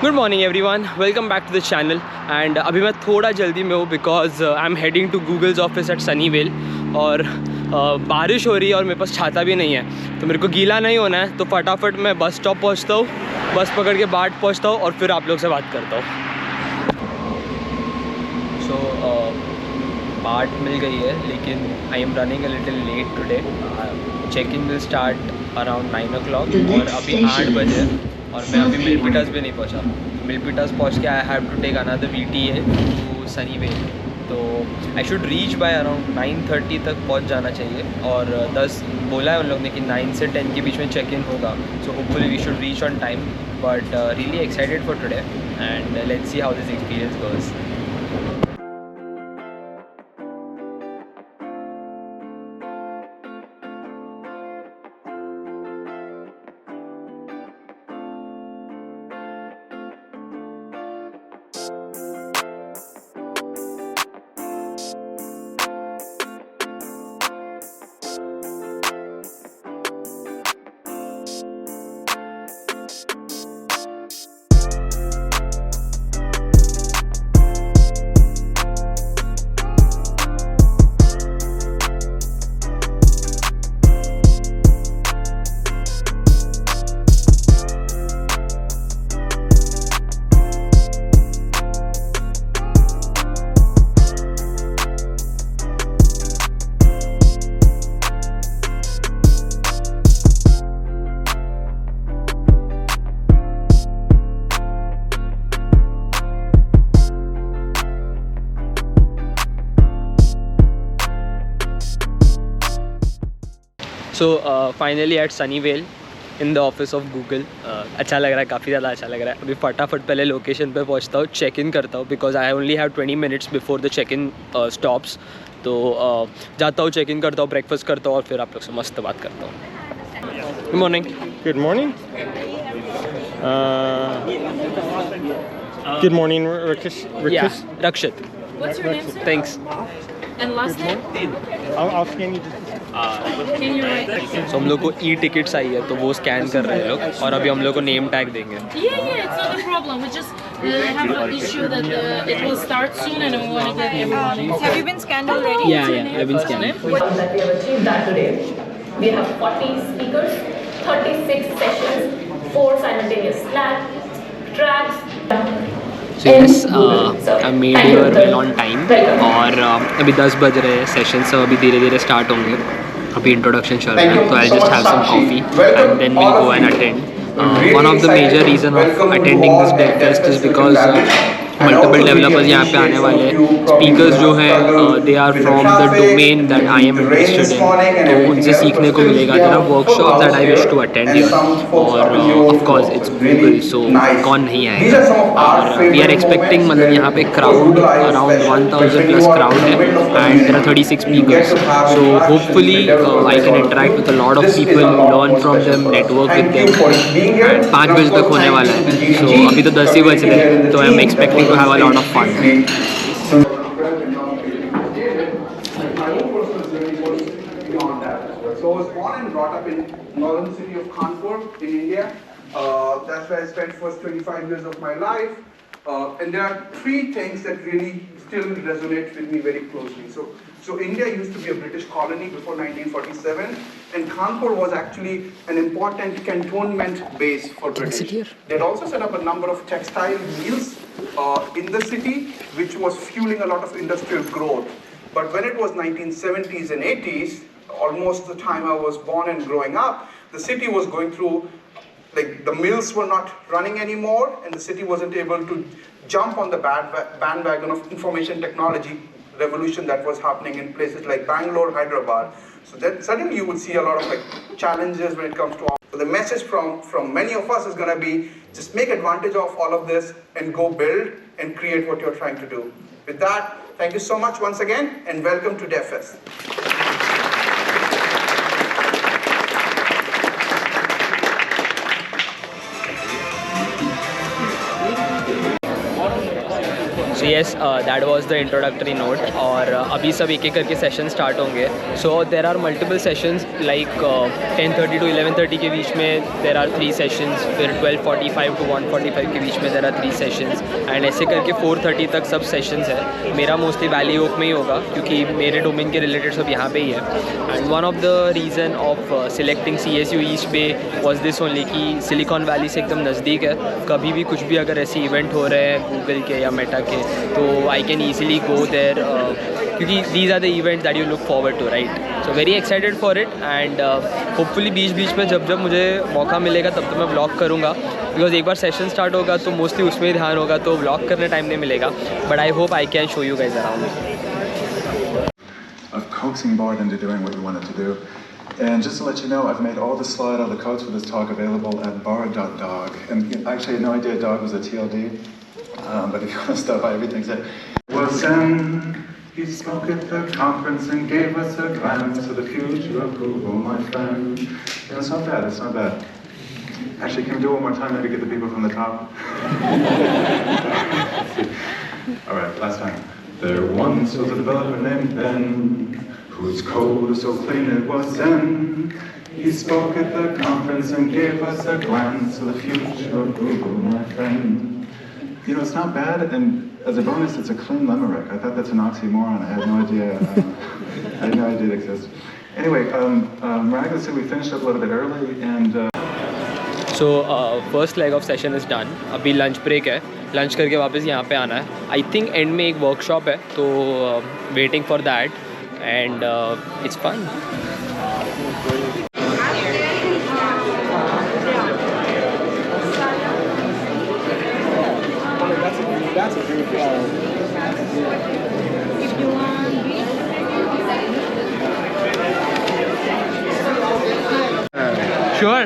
Good morning everyone, welcome back to the channel. And अभी मैं थोड़ा जल्दी में हूँ because I am heading to Google's office at Sunnyvale. और बारिश हो रही है और मेरे पास छाता भी नहीं है, तो मेरे को गीला नहीं होना है। तो फटाफट मैं बस स्टॉप पहुँचता हूँ, बस पकड़ के बाट पहुँचता हूँ और फिर आप लोग से बात करता हूँ। सो बाट मिल गई है, लेकिन I am running a little late today. Check in will start around 9 o'clock और अभी 8 बजे और मैं अभी मिलपिटास भी नहीं पहुंचा। मिलपिटास पहुंच के I have to take another VTA to Sunnyvale. तो I should reach by around 9:30 तक पहुंच जाना चाहिए। और 10 बोला है उन लोग ने कि 9 से 10 के बीच में चेक इन होगा। So hopefully we should reach on time, but really excited for today and let's see how this experience goes. So finally at Sunnyvale in the office of Google. अच्छा लग रहा है, काफ़ी ज़्यादा अच्छा लग रहा है। अभी फटाफट पहले लोकेशन पे पहुंचता हूँ, चेक इन करता हूँ because I only have 20 minutes before the check in stops. तो जाता हूँ, चेक इन करता हूँ, ब्रेकफास्ट करता हूँ और फिर आप लोग से मस्त बात करता हूँ। Good morning. Good morning. Good morning, Rakshit. Rakshit. What's your name, sir? Thanks. And last name? I'll scan you just. Can you write that? तो हम लोग को टिकट्स आई है, तो वो स्कैन कर रहे हैं लोग और अभी हम लोग को नेम टैग देंगे। Yeah, it's not a problem. We just have an issue that it will start soon and we want to get everyone. Have you been scanned already? Yeah, I've been scanning. that we have achieved that today. We have 40 speakers, 36 sessions, 4 simultaneous tracks. So yes, I made your well on time और अभी 10 बज रहे हैं, session सब अभी धीरे धीरे start होंगे। अभी इंट्रोडक्शन चल रहा है, तो I just have some coffee and then we'll go and attend. One of the major reason of attending this DevFest is because multiple developers यहाँ पे आने वाले हैं। स्पीकर्स जो हैं they are from the domain that I am interested in, तो उनसे सीखने को मिलेगा। There are workshop that I wish to attend here और of course it's Google, so कौन नहीं आएगा। और वी आर एक्सपेक्टिंग, मतलब यहाँ पे क्राउड अराउंड 1000+ क्राउड है and there are 36 speakers. So hopefully I can interact with a lot of people, learn from them, network with them. And 5 बजे तक होने वाला है, सो अभी तो 10 ही बज रहे हैं, तो I am expecting to have a lot of fun. So I was born and brought up in northern city of Kanpur in India. That's where I spent first 25 years of my life. And there are 3 things that really still resonate with me very closely. So India used to be a British colony before 1947, and Kanpur was actually an important cantonment base for British. They had also set up a number of textile mills in the city, which was fueling a lot of industrial growth. But when it was 1970s and 80s, almost the time I was born and growing up, the city was going through, like, the mills were not running anymore, and the city wasn't able to jump on the bandwagon of information technology revolution that was happening in places like Bangalore, Hyderabad. So then suddenly you would see a lot of like challenges when it comes to all. So the message from many of us is going to be, just make advantage of all of this and go build and create what you're trying to do. With that, thank you so much once again and welcome to Devfest. So yes, that was the introductory note. और अभी सब एक एक करके session start होंगे. So there are multiple sessions like 10:30 to 11:30 के बीच में there are 3 sessions. फिर 12:45 to 1:45 के बीच में there are 3 sessions. And ऐसे करके 4:30 तक सब sessions है. मेरा मोस्टली वैली ओक में ही होगा क्योंकि मेरे डोमेन के रिलेटेड सब यहाँ पे ही है. And one of the reason of selecting CSU East Bay was this only कि सिलिकॉन वैली से एकदम नज़दीक है. कभी भी कुछ भी अगर ऐसे इवेंट हो रहे हैं गूगल के या मेटा के तो I can easily go there क्योंकि these are the events that you look forward to, right. So very excited for it and hopefully बीच बीच में जब जब मुझे मौका मिलेगा तब तो मैं व्लॉग करूँगा बिकॉज एक बार सेशन स्टार्ट होगा तो मोस्टली उसमें ही ध्यान होगा तो व्लॉग करने टाइम नहीं मिलेगा. But I hope I can show you guys around. Of coaxing Bart into doing what you wanted to do. And just to let you know, I've made all the slide, all the codes for this talk available at bar.dog. And actually, I had no idea dog was a TLD, but if you want to stop by, everything's there. Was then he spoke at the conference and gave us a glance of the future of Google, my friend. Yeah, it's not bad, it's not bad. Actually, can we do it one more time, maybe get the people from the top? All right, last time. There once was a developer named Ben, whose code was so clean it was Zen. He spoke at the conference and gave us a glance of the future of Google, my friend. You know, it's not bad, and as a bonus, it's a clean limerick. I thought that's an oxymoron. I had no idea. I had no idea it existed. Anyway, miraculously, we finished up a little bit early, and. So first leg of session is done. अभी lunch break है. Lunch करके वापस यहाँ पे आना है. I think and में एक वर्कशॉप है तो waiting for that and it's fun. Sure.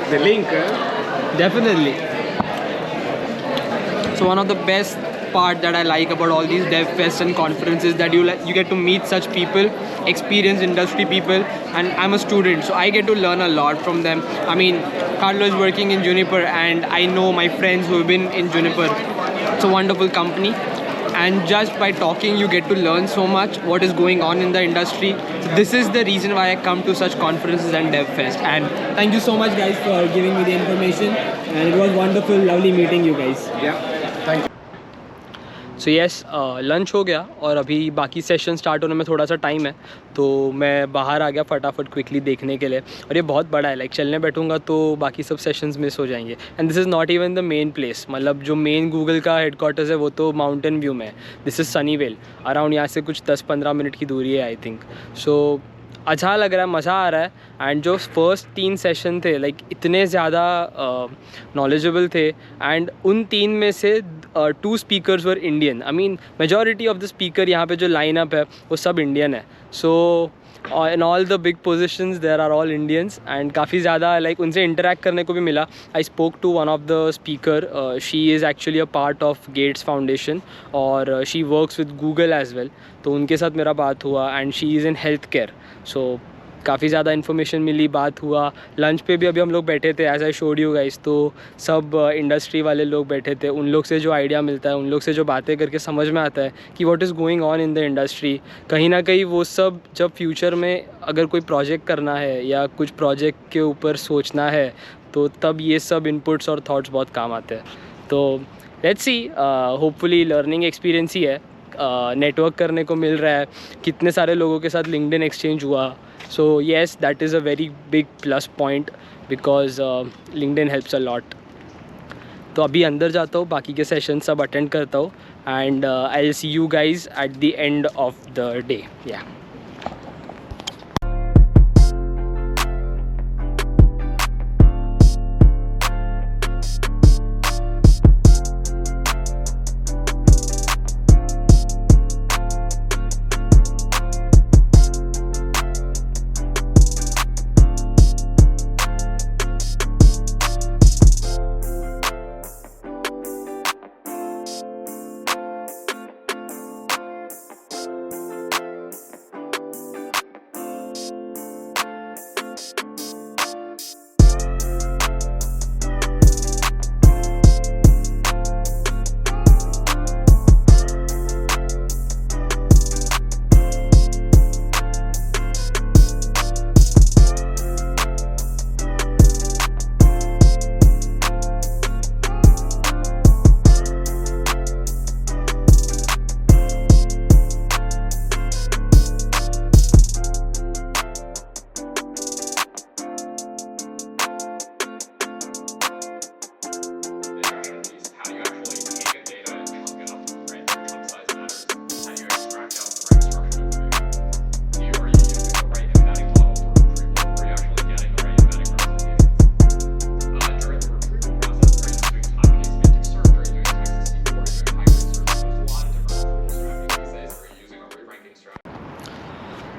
The link, definitely. So one of the best part that I like about all these Devfest and conferences that you get to meet such people, experienced industry people, and I'm a student, so I get to learn a lot from them. I mean, Carlo is working in Juniper, and I know my friends who have been in Juniper. It's a wonderful company. And just by talking you get to learn so much what is going on in the industry. So this is the reason why I come to such conferences and Devfest. And thank you so much guys for giving me the information, and it was wonderful, lovely meeting you guys. Yeah, thank you. So yes lunch हो गया और अभी बाकी session start होने में थोड़ा सा time है तो मैं बाहर आ गया फटाफट क्विकली देखने के लिए. और ये बहुत बड़ा है, लाइक चलने बैठूंगा तो बाकी सब सेशंस मिस हो जाएंगे. And this is not even the main place, मतलब जो मेन गूगल का हेडक्वार्टर्स है वो तो माउंटेन व्यू में है. This is Sunnyvale. अराउंड यहाँ से कुछ 10-15 मिनट की दूरी है आई थिंक. सो अच्छा लग रहा है, मज़ा आ रहा है. एंड जो फर्स्ट 3 सेशन थे लाइक इतने ज़्यादा नॉलेजेबल थे. एंड उन 3 में से 2 speakers were Indian. I mean majority of the speaker यहाँ पे जो लाइनअप है वो सब इंडियन है. So in all the big positions there are all Indians. And काफ़ी ज़्यादा लाइक उनसे इंटरेक्ट करने को भी मिला. I spoke to one of the speaker. She is actually a part of Gates Foundation और she works with Google as well. तो उनके साथ मेरा बात हुआ. And she is in health care. So काफ़ी ज़्यादा इन्फॉर्मेशन मिली, बात हुआ. लंच पे भी अभी हम लोग बैठे थे as I showed you guys. तो सब इंडस्ट्री वाले लोग बैठे थे. उन लोग से जो आइडिया मिलता है, उन लोग से जो बातें करके समझ में आता है कि what is going on in the industry. कहीं ना कहीं वो सब जब फ्यूचर में अगर कोई प्रोजेक्ट करना है या कुछ प्रोजेक्ट के ऊपर सोचना है तो तब ये सब इनपुट्स और थॉट्स बहुत काम आते हैं. तो let's see, hopefully learning experience ही है. नेटवर्क करने को मिल रहा है, कितने सारे लोगों के साथ लिंक्डइन एक्सचेंज हुआ. So yes, that is a very big plus point because LinkedIn helps a lot. तो अभी अंदर जाता हूँ, बाकी के सेशन सब अटेंड करता हूँ and I'll see you guys at the end of the day. Yeah.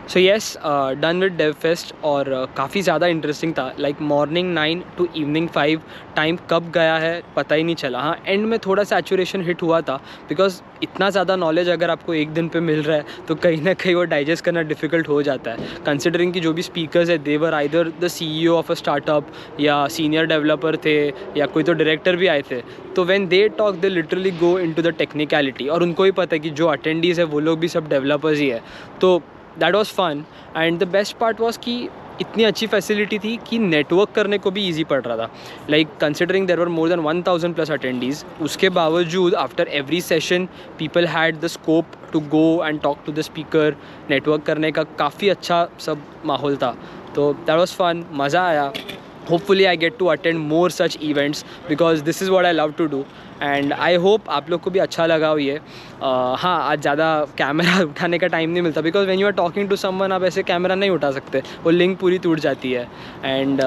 So yes done with DevFest और काफ़ी ज़्यादा इंटरेस्टिंग था. Like morning 9 to evening 5 time कब गया है पता ही नहीं चला. हाँ, एंड में थोड़ा सैचुरेशन हिट हुआ था बिकॉज इतना ज़्यादा नॉलेज अगर आपको एक दिन पे मिल रहा है तो कहीं ना कहीं वो डाइजेस्ट करना डिफ़िकल्ट हो जाता है. कंसिडरिंग कि जो भी स्पीकर्स है they were either the CEO of a startup या सीनियर डेवलपर थे या कोई तो डायरेक्टर भी आए थे. तो when they talk they literally go into the technicality और उनको ही पता है कि जो अटेंडीज़ है वो लोग भी सब डेवलपर्स ही है. तो that was fun. And the best part was कि इतनी अच्छी फैसिलिटी थी कि नेटवर्क करने को भी ईजी पड़ रहा था. Like considering there were more than 1000+ attendees, उसके बावजूद after every session people had the scope to go and talk to the speaker. Network करने का काफ़ी अच्छा सब माहौल था. तो दैट वॉज फन, मज़ा आया. Hopefully I get to attend more such events because this is what I love to do and I hope आप लोग को भी अच्छा लगा हो ये. हाँ, आज ज़्यादा कैमरा उठाने का टाइम नहीं मिलता because when you are talking to someone आप ऐसे कैमरा नहीं उठा सकते, वो लिंक पूरी टूट जाती है. एंड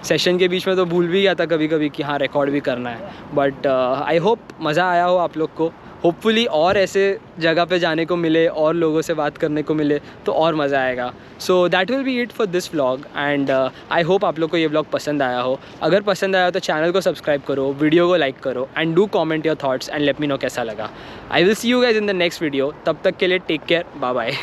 सेशन के बीच में तो भूल भी गया था कभी कभी कि हाँ रिकॉर्ड भी करना है. बट आई होप मज़ा आया हो आप लोग को. होपफुली और ऐसे जगह पे जाने को मिले और लोगों से बात करने को मिले तो और मज़ा आएगा. So that will be it for this vlog and I hope आप लोग को ये व्लॉग पसंद आया हो. अगर पसंद आया हो तो चैनल को सब्सक्राइब करो, वीडियो को लाइक करो and do comment your thoughts and let me know कैसा लगा. I will see you guys in the next video. तब तक के लिए टेक केयर, बाय बाय.